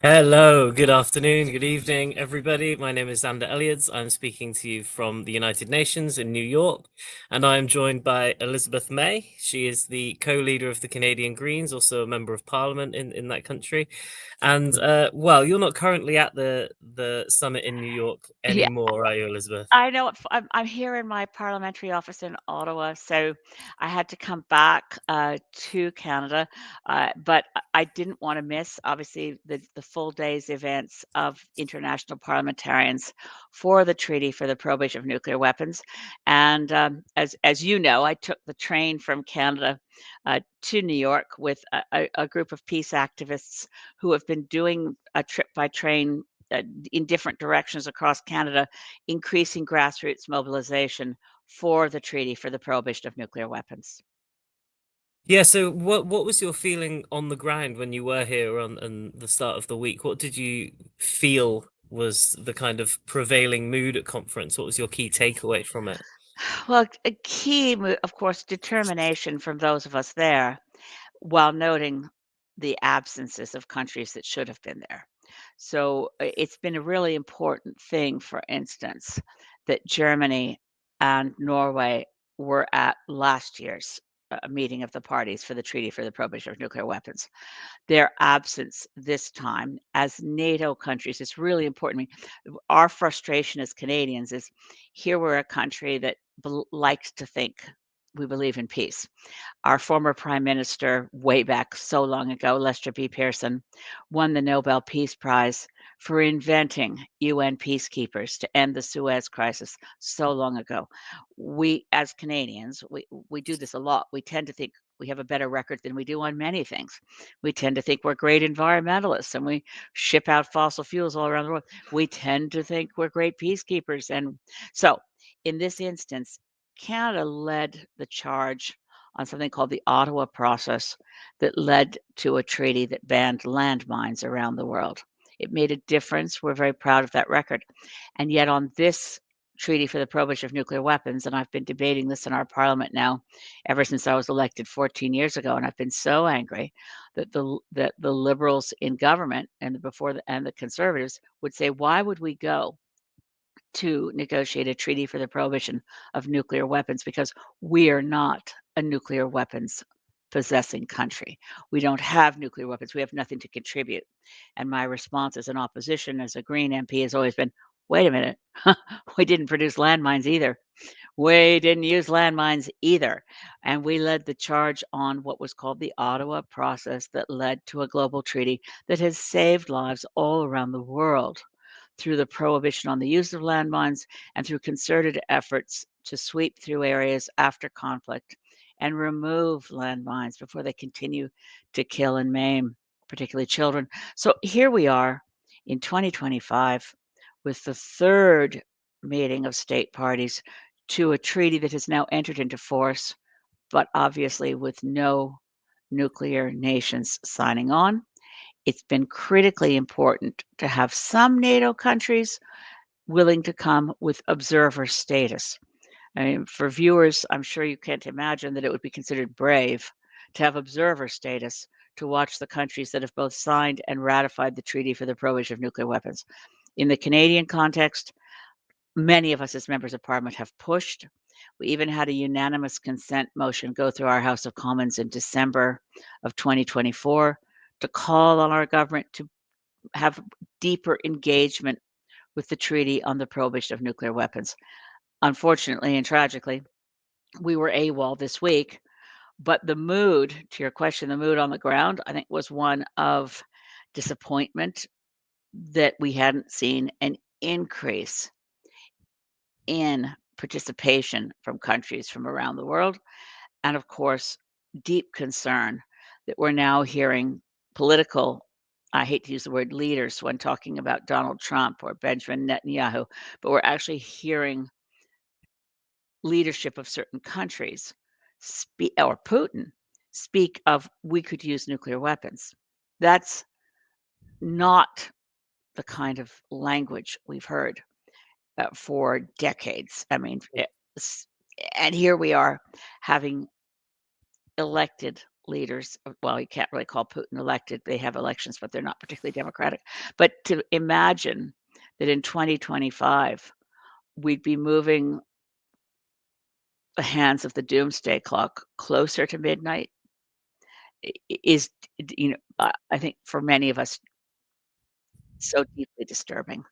Hello, good afternoon, good evening, everybody. My name is Xander Elliotts. I'm speaking to you from the United Nations in New York, and I am joined by Elizabeth May. She is the co-leader of the Canadian Greens, also a member of Parliament in that country. And well, you're not currently at the summit in New York Yeah, anymore, are you, Elizabeth? I know. I'm here in my parliamentary office in Ottawa, so I had to come back to Canada, but I didn't want to miss, obviously, the full day's events of international parliamentarians for the Treaty for the Prohibition of Nuclear Weapons. And as you know, I took the train from Canada to New York with a group of peace activists who have been doing a trip by train. In different directions across Canada, increasing grassroots mobilization for the treaty for the prohibition of nuclear weapons. Yeah, so what was your feeling on the ground when you were here on the start of the week? What did you feel was the kind of prevailing mood at conference? What was your key takeaway from it? Well, a key, of course, determination from those of us there, while noting the absences of countries that should have been there. So it's been a really important thing, for instance, that Germany and Norway were at last year's meeting of the parties for the Treaty for the Prohibition of Nuclear Weapons. Their absence this time as NATO countries is really important. I mean, our frustration as Canadians is here we're a country that likes to think we believe in peace. Our former prime minister, way back so long ago, Lester B. Pearson, won the Nobel Peace Prize for inventing UN peacekeepers to end the Suez Crisis so long ago. We, as Canadians, we do this a lot. We tend to think we have a better record than we do on many things. We tend to think we're great environmentalists and we ship out fossil fuels all around the world. We tend to think we're great peacekeepers. And so, in this instance, Canada led the charge on something called the Ottawa Process that led to a treaty that banned landmines around the world. It made a difference. We're very proud of that record. And yet, on this treaty for the prohibition of nuclear weapons, and I've been debating this in our parliament now ever since I was elected 14 years ago, and I've been so angry that the liberals in government and the conservatives would say, why would we go to negotiate a treaty for the prohibition of nuclear weapons because we are not a nuclear weapons possessing country. We don't have nuclear weapons. We have nothing to contribute. And my response as an opposition, as a Green MP, has always been, wait a minute, we didn't produce landmines either. We didn't use landmines either. And we led the charge on what was called the Ottawa Process that led to a global treaty that has saved lives all around the world through the prohibition on the use of landmines and through concerted efforts to sweep through areas after conflict and remove landmines before they continue to kill and maim, particularly children. So here we are in 2025 with the third meeting of state parties to a treaty that has now entered into force, but obviously with no nuclear nations signing on. It's been critically important to have some NATO countries willing to come with observer status. I mean, for viewers, I'm sure you can't imagine that it would be considered brave to have observer status to watch the countries that have both signed and ratified the Treaty for the Prohibition of Nuclear Weapons. In the Canadian context, many of us as members of Parliament have pushed. We even had a unanimous consent motion go through our House of Commons in December of 2024 to call on our government to have deeper engagement with the treaty on the prohibition of nuclear weapons. Unfortunately and tragically, we were AWOL this week, but the mood, to your question, the mood on the ground, I think was one of disappointment that we hadn't seen an increase in participation from countries from around the world. And of course, deep concern that we're now hearing political, I hate to use the word leaders when talking about Donald Trump or Benjamin Netanyahu, but we're actually hearing leadership of certain countries speak, or Putin speak of we could use nuclear weapons. That's not the kind of language we've heard for decades. I mean, and here we are having elected leaders, well, you can't really call Putin elected. They have elections, but they're not particularly democratic. But to imagine that in 2025, we'd be moving the hands of the doomsday clock closer to midnight is, I think for many of us, so deeply disturbing.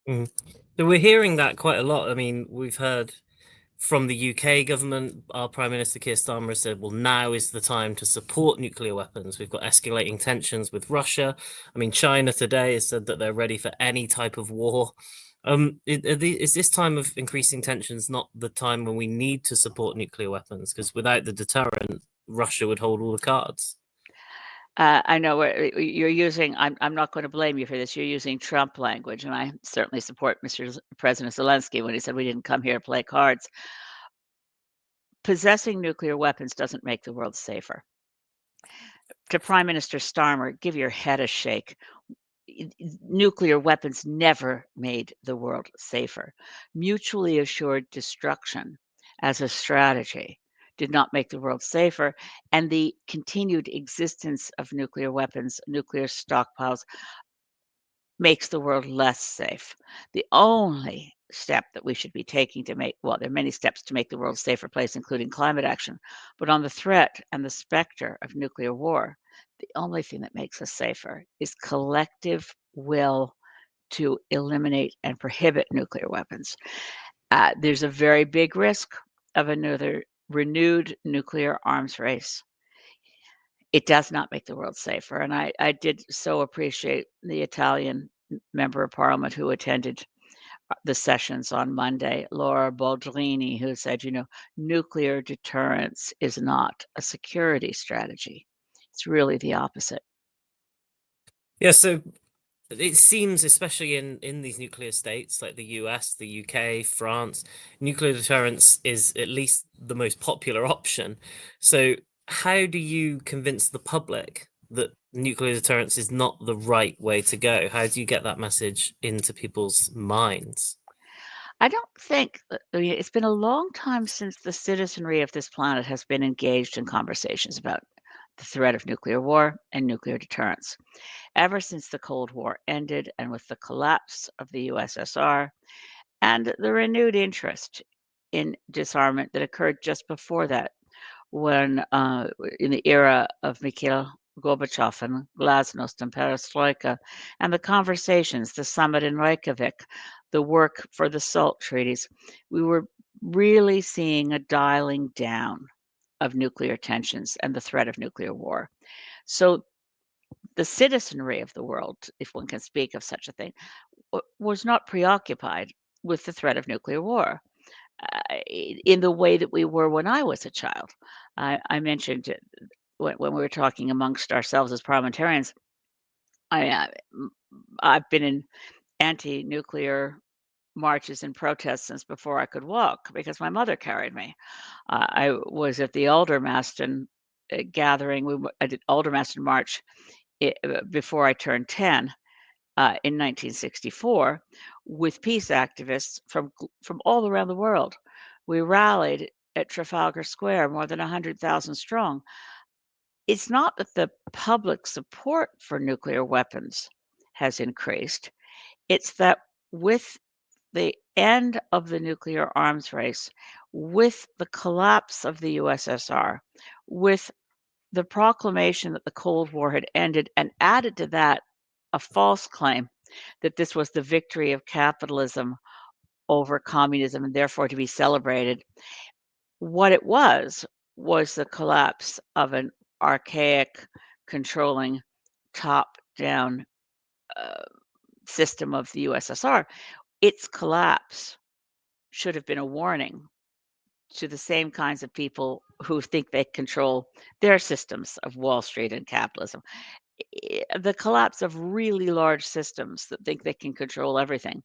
Mm. So we're hearing that quite a lot. I mean, we've heard from the UK government, our Prime Minister Keir Starmer has said, well, now is the time to support nuclear weapons. We've got escalating tensions with Russia. I mean, China today has said that they're ready for any type of war. Is this time of increasing tensions not the time when we need to support nuclear weapons? Because without the deterrent, Russia would hold all the cards. I know you're using. I'm not going to blame you for this. You're using Trump language, and I certainly support Mr. President Zelensky when he said we didn't come here to play cards. Possessing nuclear weapons doesn't make the world safer. To Prime Minister Starmer, give your head a shake. Nuclear weapons never made the world safer. Mutually assured destruction as a strategy did not make the world safer, and the continued existence of nuclear weapons, nuclear stockpiles, makes the world less safe. The only step that we should be taking to make, well, there are many steps to make the world a safer place, including climate action, but on the threat and the specter of nuclear war, the only thing that makes us safer is collective will to eliminate and prohibit nuclear weapons. There's a very big risk of another renewed nuclear arms race. It does not make the world safer. And I did so appreciate the Italian member of parliament who attended the sessions on Monday, Laura Boldrini, who said, nuclear deterrence is not a security strategy. It's really the opposite. Yeah, so it seems, especially in these nuclear states like the US, the UK, France, nuclear deterrence is at least the most popular option. So how do you convince the public that nuclear deterrence is not the right way to go? How do you get that message into people's minds? I don't think it's been a long time since the citizenry of this planet has been engaged in conversations about the threat of nuclear war and nuclear deterrence. Ever since the Cold War ended and with the collapse of the USSR and the renewed interest in disarmament that occurred just before that, when in the era of Mikhail Gorbachev and Glasnost and Perestroika, and the conversations, the summit in Reykjavik, the work for the SALT treaties, we were really seeing a dialing down of nuclear tensions and the threat of nuclear war. So the citizenry of the world, if one can speak of such a thing, was not preoccupied with the threat of nuclear war in the way that we were when I was a child. I mentioned when we were talking amongst ourselves as parliamentarians, I've been in anti-nuclear marches and protests since before I could walk because my mother carried me. I was at the Aldermaston gathering. I did Aldermaston March before I turned 10 in 1964 with peace activists from all around the world. We rallied at Trafalgar Square, more than 100,000 strong. It's not that the public support for nuclear weapons has increased. It's that with the end of the nuclear arms race, with the collapse of the USSR, with the proclamation that the Cold War had ended, and added to that a false claim that this was the victory of capitalism over communism and therefore to be celebrated. What it was the collapse of an archaic, controlling, top-down system of the USSR. Its collapse should have been a warning to the same kinds of people who think they control their systems of Wall Street and capitalism. The collapse of really large systems that think they can control everything.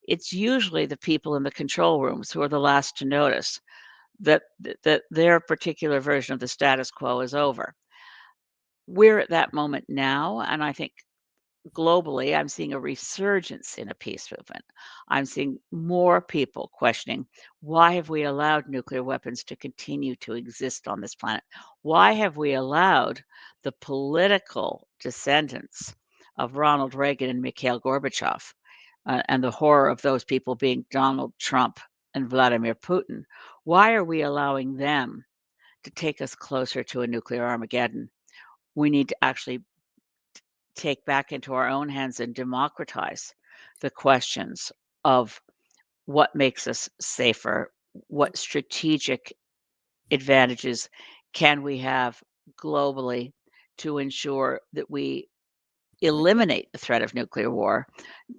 It's usually the people in the control rooms who are the last to notice that their particular version of the status quo is over. We're at that moment now, and I think globally, I'm seeing a resurgence in a peace movement. I'm seeing more people questioning, why have we allowed nuclear weapons to continue to exist on this planet? Why have we allowed the political descendants of Ronald Reagan and Mikhail Gorbachev, and the horror of those people being Donald Trump and Vladimir Putin? Why are we allowing them to take us closer to a nuclear Armageddon? We need to actually take back into our own hands and democratize the questions of what makes us safer, what strategic advantages can we have globally to ensure that we eliminate the threat of nuclear war,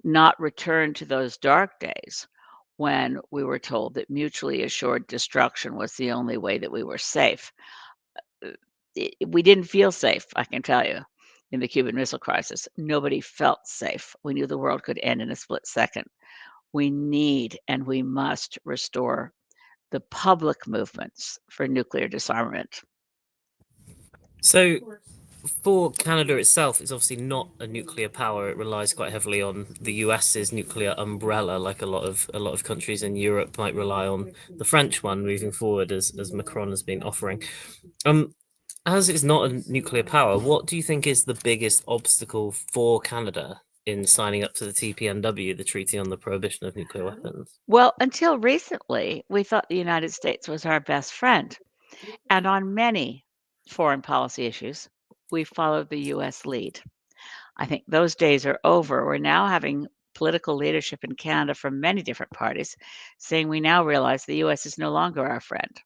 not return to those dark days when we were told that mutually assured destruction was the only way that we were safe. We didn't feel safe, I can tell you, in the Cuban Missile Crisis. Nobody felt safe. We knew the world could end in a split second. We need and we must restore the public movements for nuclear disarmament. So, for Canada itself, it's obviously not a nuclear power. It relies quite heavily on the US's nuclear umbrella, like a lot of countries in Europe might rely on the French one moving forward, as Macron has been offering. Um, as it's not a nuclear power, what do you think is the biggest obstacle for Canada in signing up to the TPNW, the Treaty on the Prohibition of Nuclear Weapons? Well, until recently, we thought the United States was our best friend. And on many foreign policy issues, we followed the US lead. I think those days are over. We're now having political leadership in Canada from many different parties saying we now realize the US is no longer our friend.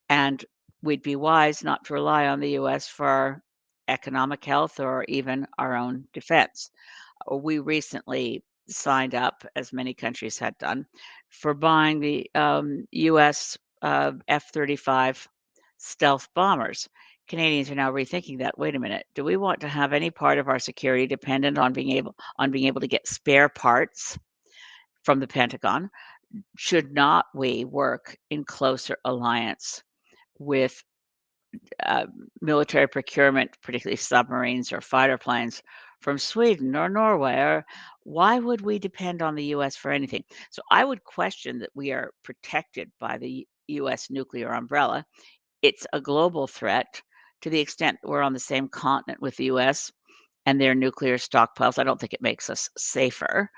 And we'd be wise not to rely on the US for our economic health or even our own defense. We recently signed up, as many countries had done, for buying the US F-35 stealth bombers. Canadians are now rethinking that. Wait a minute, do we want to have any part of our security dependent on being able to get spare parts from the Pentagon? Should not we work in closer alliance with military procurement, particularly submarines or fighter planes from Sweden or Norway? Or why would we depend on the US for anything? So I would question that we are protected by the US nuclear umbrella. It's a global threat to the extent that we're on the same continent with the US and their nuclear stockpiles. I don't think it makes us safer.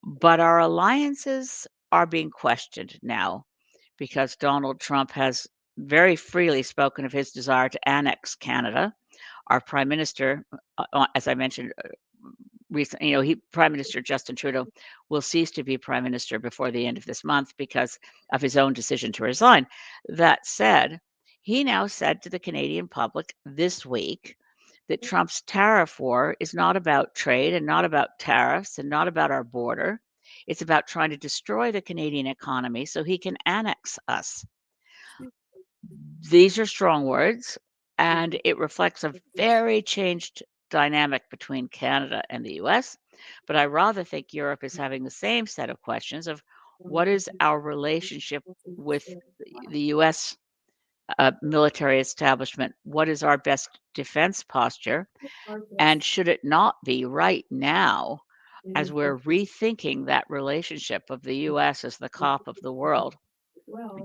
But our alliances are being questioned now because Donald Trump has very freely spoken of his desire to annex Canada. Our prime minister, as I mentioned recently, Prime Minister Justin Trudeau will cease to be prime minister before the end of this month because of his own decision to resign. That said, he now said to the Canadian public this week that Trump's tariff war is not about trade and not about tariffs and not about our border. It's about trying to destroy the Canadian economy so he can annex us. These are strong words, and it reflects a very changed dynamic between Canada and the US. But I rather think Europe is having the same set of questions of what is our relationship with the US military establishment? What is our best defense posture? And should it not be right now, as we're rethinking that relationship of the US as the cop of the world,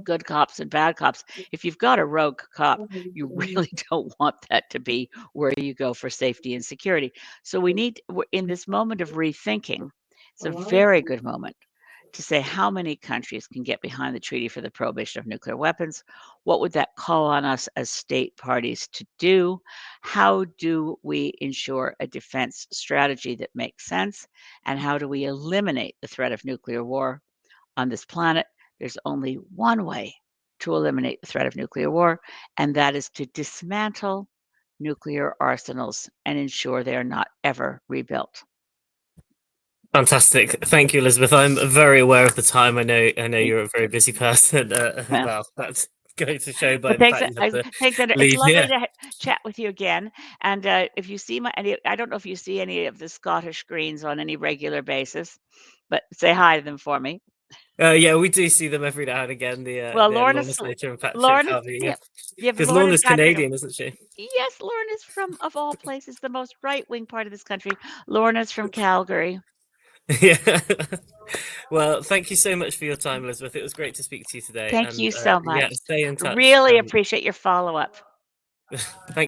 good cops and bad cops. If you've got a rogue cop, you really don't want that to be where you go for safety and security. So we're in this moment of rethinking. It's a very good moment to say how many countries can get behind the Treaty for the Prohibition of Nuclear Weapons. What would that call on us as state parties to do? How do we ensure a defense strategy that makes sense? And how do we eliminate the threat of nuclear war on this planet? There's only one way to eliminate the threat of nuclear war, and that is to dismantle nuclear arsenals and ensure they are not ever rebuilt. Fantastic. Thank you, Elizabeth. I'm very aware of the time. I know you're a very busy person. Yeah. Well, that's going to show by But the thanks, fact you have to thanks, Andrew. It's leave lovely here. to chat with you again. And if you see I don't know if you see any of the Scottish Greens on any regular basis, but say hi to them for me. Yeah, we do see them every now and again. Well, Lorna Slater and Patrick Lorna's Harvey. Yeah, yeah, you have because Lorna and Lorna's Patrick. Canadian, isn't she? Yes, Lorna's from, of all places, the most right-wing part of this country. Lorna's from Calgary. Yeah. Well, thank you so much for your time, Elizabeth. It was great to speak to you today. Thank And you so yeah, much. stay in touch. Really appreciate your follow-up. Thank